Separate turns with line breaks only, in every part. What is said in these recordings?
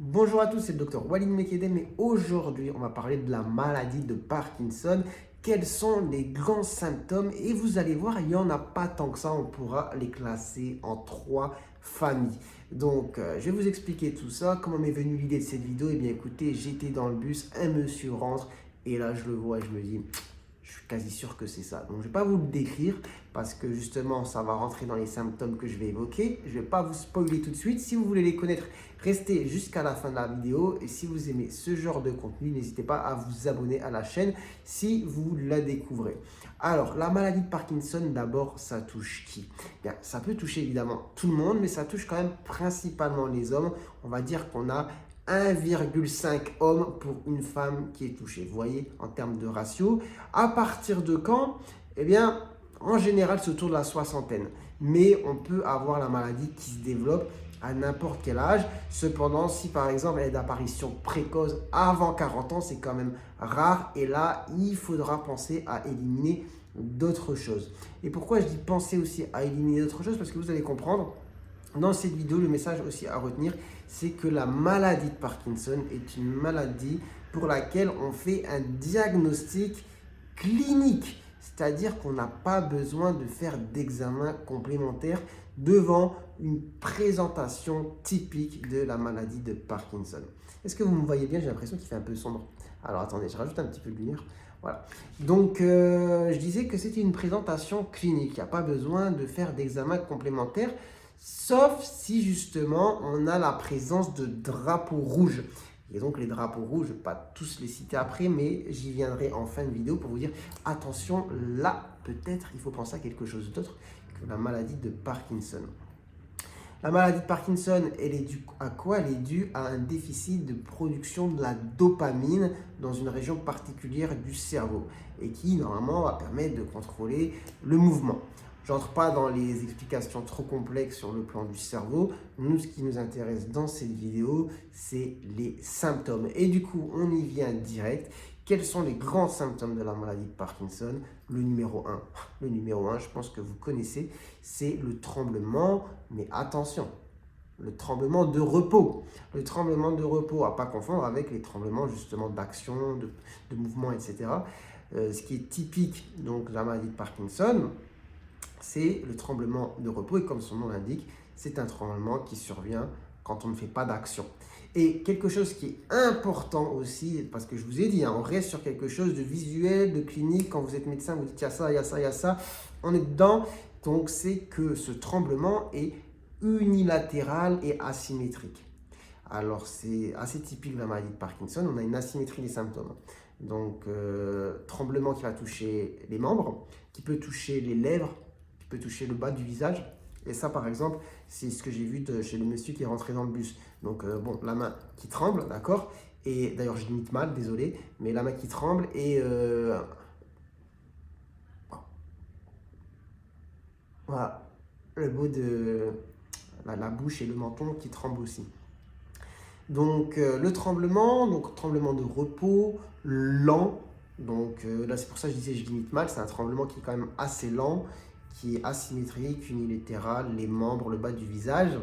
Bonjour à tous, c'est le docteur Walid Mekedem et aujourd'hui on va parler de la maladie de Parkinson. Quels sont les grands symptômes? Et vous allez voir, il n'y en a pas tant que ça, on pourra les classer en trois familles. Donc je vais vous expliquer tout ça, comment m'est venue l'idée de cette vidéo. Eh bien écoutez, j'étais dans le bus, un monsieur rentre et là je le vois et je me dis, je suis quasi sûr que c'est ça. Donc je ne vais pas vous le décrire parce que justement ça va rentrer dans les symptômes que je vais évoquer. Je ne vais pas vous spoiler tout de suite. Si vous voulez les connaître, restez jusqu'à la fin de la vidéo. Et si vous aimez ce genre de contenu, n'hésitez pas à vous abonner à la chaîne si vous la découvrez. Alors, la maladie de Parkinson, d'abord, ça touche qui? Bien, ça peut toucher évidemment tout le monde, mais ça touche quand même principalement les hommes. On va dire qu'on a 1,5 hommes pour une femme qui est touchée. Vous voyez, en termes de ratio. À partir de quand? Eh bien, en général, c'est autour de la soixantaine. Mais on peut avoir la maladie qui se développe à n'importe quel âge. Cependant, si par exemple elle est d'apparition précoce avant 40 ans, c'est quand même rare. Et là, il faudra penser à éliminer d'autres choses. Et pourquoi je dis penser aussi à éliminer d'autres choses? Parce que vous allez comprendre, dans cette vidéo, le message aussi à retenir, c'est que la maladie de Parkinson est une maladie pour laquelle on fait un diagnostic clinique. C'est-à-dire qu'on n'a pas besoin de faire d'examen complémentaire devant une présentation typique de la maladie de Parkinson. Est-ce que vous me voyez bien? J'ai l'impression qu'il fait un peu sombre. Alors attendez, je rajoute un petit peu de lumière. Voilà. Donc, je disais que c'était une présentation clinique. Il n'y a pas besoin de faire d'examen complémentaire, sauf si justement on a la présence de drapeaux rouges. Et donc les drapeaux rouges, je ne vais pas tous les citer après, mais j'y viendrai en fin de vidéo pour vous dire, attention, là, peut-être il faut penser à quelque chose d'autre que la maladie de Parkinson. La maladie de Parkinson, elle est due à quoi? Elle est due à un déficit de production de la dopamine dans une région particulière du cerveau et qui, normalement, va permettre de contrôler le mouvement. Je n'entre pas dans les explications trop complexes sur le plan du cerveau. Nous, ce qui nous intéresse dans cette vidéo, c'est les symptômes. Et du coup, on y vient direct. Quels sont les grands symptômes de la maladie de Parkinson? Le numéro 1. Le numéro 1, je pense que vous connaissez, c'est le tremblement. Mais attention, le tremblement de repos. Le tremblement de repos, à ne pas confondre avec les tremblements justement d'action, de mouvement, etc. Ce qui est typique donc, de la maladie de Parkinson, c'est le tremblement de repos et comme son nom l'indique, c'est un tremblement qui survient quand on ne fait pas d'action. Et quelque chose qui est important aussi, parce que je vous ai dit, on reste sur quelque chose de visuel, de clinique, quand vous êtes médecin, vous dites il y a ça, il y a ça, il y a ça, on est dedans, donc c'est que ce tremblement est unilatéral et asymétrique. Alors c'est assez typique de la maladie de Parkinson, on a une asymétrie des symptômes. Donc tremblement qui va toucher les membres, qui peut toucher les lèvres, qui peut toucher le bas du visage. Et ça, par exemple, c'est ce que j'ai vu chez le monsieur qui est rentré dans le bus. Donc, bon, la main qui tremble, d'accord? Et d'ailleurs, je limite mal, désolé, mais la main qui tremble et voilà, le bout de la bouche et le menton qui tremblent aussi. Donc, le tremblement, donc tremblement de repos, lent. Donc, là, c'est pour ça que je disais je limite mal. C'est un tremblement qui est quand même assez lent, qui est asymétrique, unilatéral, les membres, le bas du visage,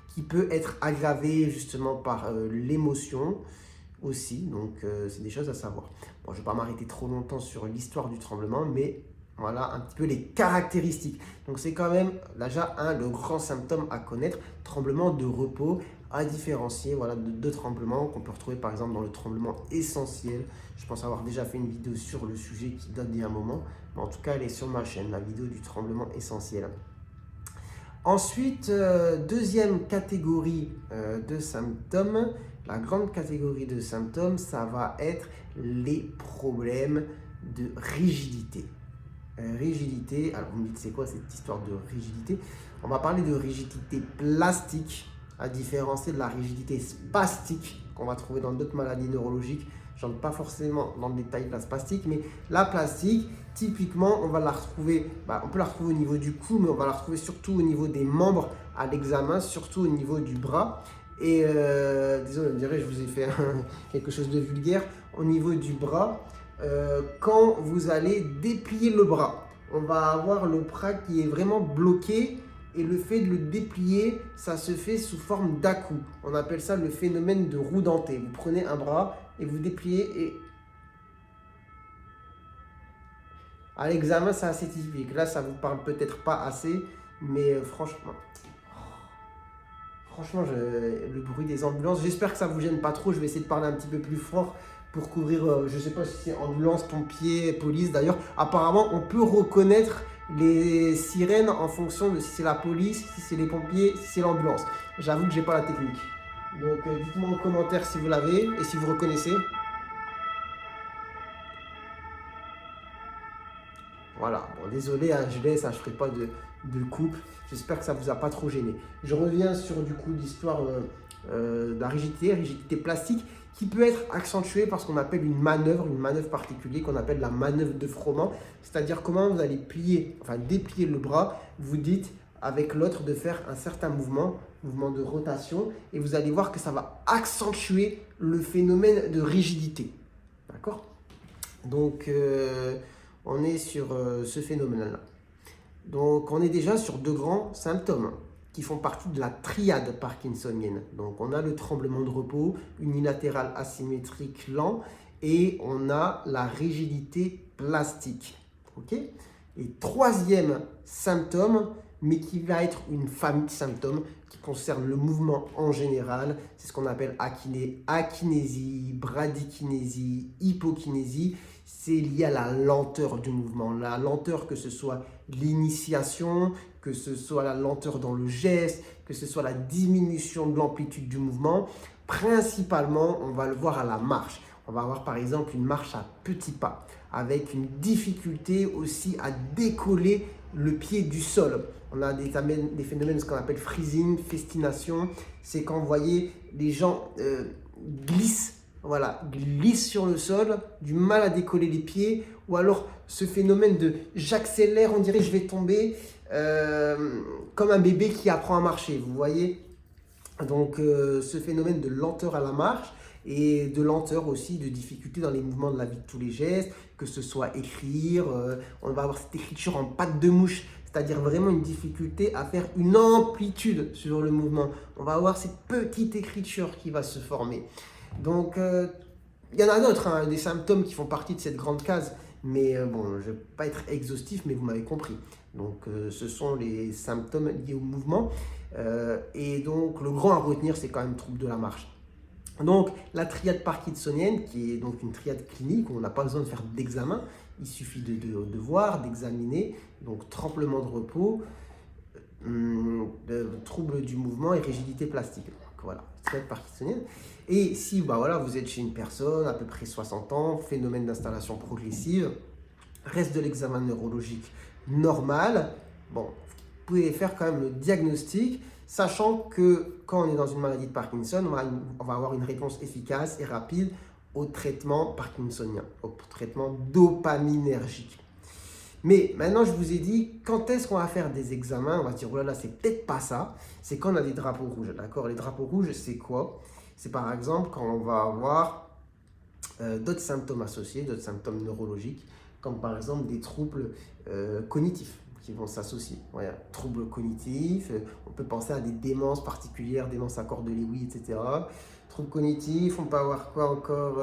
qui peut être aggravé justement par l'émotion aussi. Donc, c'est des choses à savoir. Bon, je ne vais pas m'arrêter trop longtemps sur l'histoire du tremblement, mais voilà un petit peu les caractéristiques. Donc, c'est quand même déjà le grand symptôme à connaître, tremblement de repos, à différencier voilà, de deux tremblements qu'on peut retrouver par exemple dans le tremblement essentiel. Je pense avoir déjà fait une vidéo sur le sujet qui date d'il y a un moment. Mais en tout cas, elle est sur ma chaîne, la vidéo du tremblement essentiel. Ensuite, deuxième catégorie de symptômes, la grande catégorie de symptômes, ça va être les problèmes de rigidité. Rigidité, alors vous me dites c'est quoi cette histoire de rigidité? On va parler de rigidité plastique, à différencier de la rigidité spastique qu'on va trouver dans d'autres maladies neurologiques. Je n'entre pas forcément dans le détail de la spastique, mais la plastique, typiquement, on va la retrouver, on peut la retrouver au niveau du cou, mais on va la retrouver surtout au niveau des membres à l'examen, surtout au niveau du bras. Et désolé, on dirait je vous ai fait quelque chose de vulgaire. Au niveau du bras, quand vous allez déplier le bras, on va avoir le bras qui est vraiment bloqué Et le fait de le déplier, ça se fait sous forme d'à-coups. On appelle ça le phénomène de roue dentée. Vous prenez un bras et vous dépliez et à l'examen, c'est assez typique. Là, ça vous parle peut-être pas assez, mais franchement, le bruit des ambulances, j'espère que ça vous gêne pas trop. Je vais essayer de parler un petit peu plus fort pour couvrir, je sais pas si c'est ambulance, pompiers, police. D'ailleurs, apparemment, on peut reconnaître les sirènes en fonction de si c'est la police, si c'est les pompiers, si c'est l'ambulance. J'avoue que j'ai pas la technique. Donc, dites-moi en commentaire si vous l'avez et si vous reconnaissez. Voilà, bon, désolé, hein, je laisse, hein, je ne ferai pas de coupe. J'espère que ça ne vous a pas trop gêné. Je reviens sur du coup l'histoire de la rigidité plastique, qui peut être accentuée par ce qu'on appelle une manœuvre particulière qu'on appelle la manœuvre de frottement. C'est-à-dire comment vous allez déplier le bras, vous dites avec l'autre de faire un certain mouvement de rotation, et vous allez voir que ça va accentuer le phénomène de rigidité. D'accord? Donc, on est sur ce phénomène-là. Donc, on est déjà sur deux grands symptômes qui font partie de la triade parkinsonienne. Donc, on a le tremblement de repos unilatéral asymétrique lent et on a la rigidité plastique. Ok? Et troisième symptôme, mais qui va être une famille de symptômes qui concerne le mouvement en général, c'est ce qu'on appelle akinésie, bradykinésie, hypokinésie. C'est lié à la lenteur du mouvement, la lenteur, que ce soit l'initiation, que ce soit la lenteur dans le geste, que ce soit la diminution de l'amplitude du mouvement. Principalement, on va le voir à la marche. On va avoir par exemple une marche à petits pas, avec une difficulté aussi à décoller le pied du sol. On a des phénomènes, ce qu'on appelle freezing, festination. C'est quand vous voyez les gens glissent sur le sol, du mal à décoller les pieds, ou alors ce phénomène de j'accélère, on dirait je vais tomber, comme un bébé qui apprend à marcher, vous voyez. Donc ce phénomène de lenteur à la marche et de lenteur aussi, de difficulté dans les mouvements de la vie de tous les gestes, que ce soit écrire, on va avoir cette écriture en patte de mouche, c'est-à-dire vraiment une difficulté à faire une amplitude sur le mouvement. On va avoir cette petite écriture qui va se former. Donc, il y en a d'autres, hein, des symptômes qui font partie de cette grande case, mais bon, je ne vais pas être exhaustif, mais vous m'avez compris. Donc, ce sont les symptômes liés au mouvement. Et donc, le grand à retenir, c'est quand même trouble de la marche. Donc, la triade parkinsonienne, qui est donc une triade clinique où on n'a pas besoin de faire d'examen, il suffit de voir, d'examiner. Donc, tremblement de repos, trouble du mouvement et rigidité plastique. Donc, voilà, triade parkinsonienne. Et si vous êtes chez une personne à peu près 60 ans, phénomène d'installation progressive, reste de l'examen neurologique normal, bon, vous pouvez faire quand même le diagnostic, sachant que quand on est dans une maladie de Parkinson, on va avoir une réponse efficace et rapide au traitement parkinsonien, au traitement dopaminergique. Mais maintenant, je vous ai dit, quand est-ce qu'on va faire des examens? On va se dire, oh là là, c'est peut-être pas ça. C'est quand on a des drapeaux rouges, d'accord? Les drapeaux rouges, c'est quoi? C'est par exemple quand on va avoir d'autres symptômes associés, d'autres symptômes neurologiques, comme par exemple des troubles cognitifs qui vont s'associer. Voilà, troubles cognitifs, on peut penser à des démences particulières, démence à corps de Lewy, etc. Troubles cognitifs, on peut avoir quoi encore?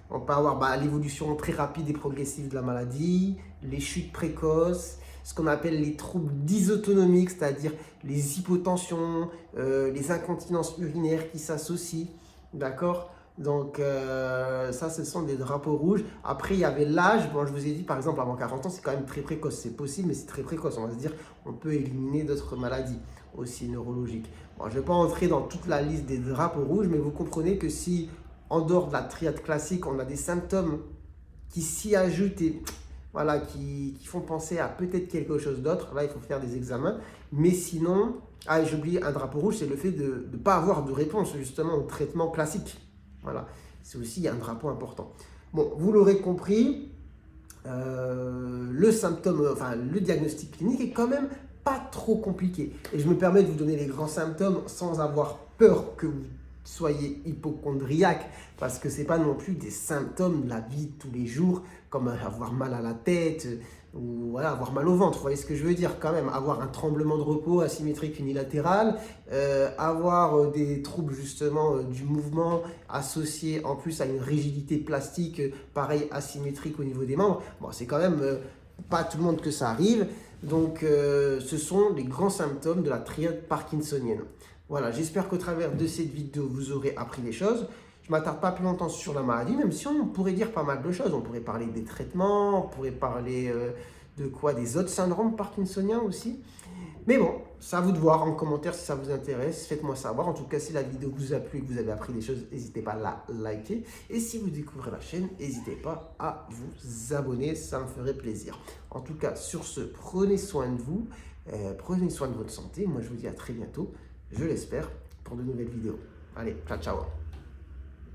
On peut avoir l'évolution très rapide et progressive de la maladie, les chutes précoces, ce qu'on appelle les troubles dysautonomiques, c'est-à-dire les hypotensions, les incontinences urinaires qui s'associent, d'accord? Donc ça, ce sont des drapeaux rouges. Après, il y avait l'âge. Bon, je vous ai dit, par exemple, avant 40 ans, c'est quand même très précoce. C'est possible, mais c'est très précoce. On va se dire, on peut éliminer d'autres maladies aussi neurologiques. Bon, je ne vais pas entrer dans toute la liste des drapeaux rouges, mais vous comprenez que si, en dehors de la triade classique, on a des symptômes qui s'y ajoutent et voilà, qui font penser à peut-être quelque chose d'autre. Là, il faut faire des examens. Mais sinon, j'ai oublié un drapeau rouge, c'est le fait de ne pas avoir de réponse justement au traitement classique. Voilà, c'est aussi un drapeau important. Bon, vous l'aurez compris, le diagnostic clinique est quand même pas trop compliqué. Et je me permets de vous donner les grands symptômes sans avoir peur que vous soyez hypochondriaque parce que c'est pas non plus des symptômes de la vie de tous les jours comme avoir mal à la tête ou voilà, avoir mal au ventre. Vous voyez ce que je veux dire quand même, avoir un tremblement de repos asymétrique unilatéral, avoir des troubles justement du mouvement associés en plus à une rigidité plastique pareil asymétrique au niveau des membres. Bon, c'est quand même pas à tout le monde que ça arrive. Donc ce sont les grands symptômes de la triade parkinsonienne. Voilà, j'espère qu'au travers de cette vidéo, vous aurez appris des choses. Je ne m'attarde pas plus longtemps sur la maladie, même si on pourrait dire pas mal de choses. On pourrait parler des traitements, on pourrait parler de quoi? Des autres syndromes parkinsoniens aussi. Mais bon, c'est à vous de voir en commentaire si ça vous intéresse. Faites-moi savoir. En tout cas, si la vidéo vous a plu et que vous avez appris des choses, n'hésitez pas à la liker. Et si vous découvrez la chaîne, n'hésitez pas à vous abonner. Ça me ferait plaisir. En tout cas, sur ce, prenez soin de vous. Prenez soin de votre santé. Moi, je vous dis à très bientôt, je l'espère, pour de nouvelles vidéos. Allez, ciao, ciao.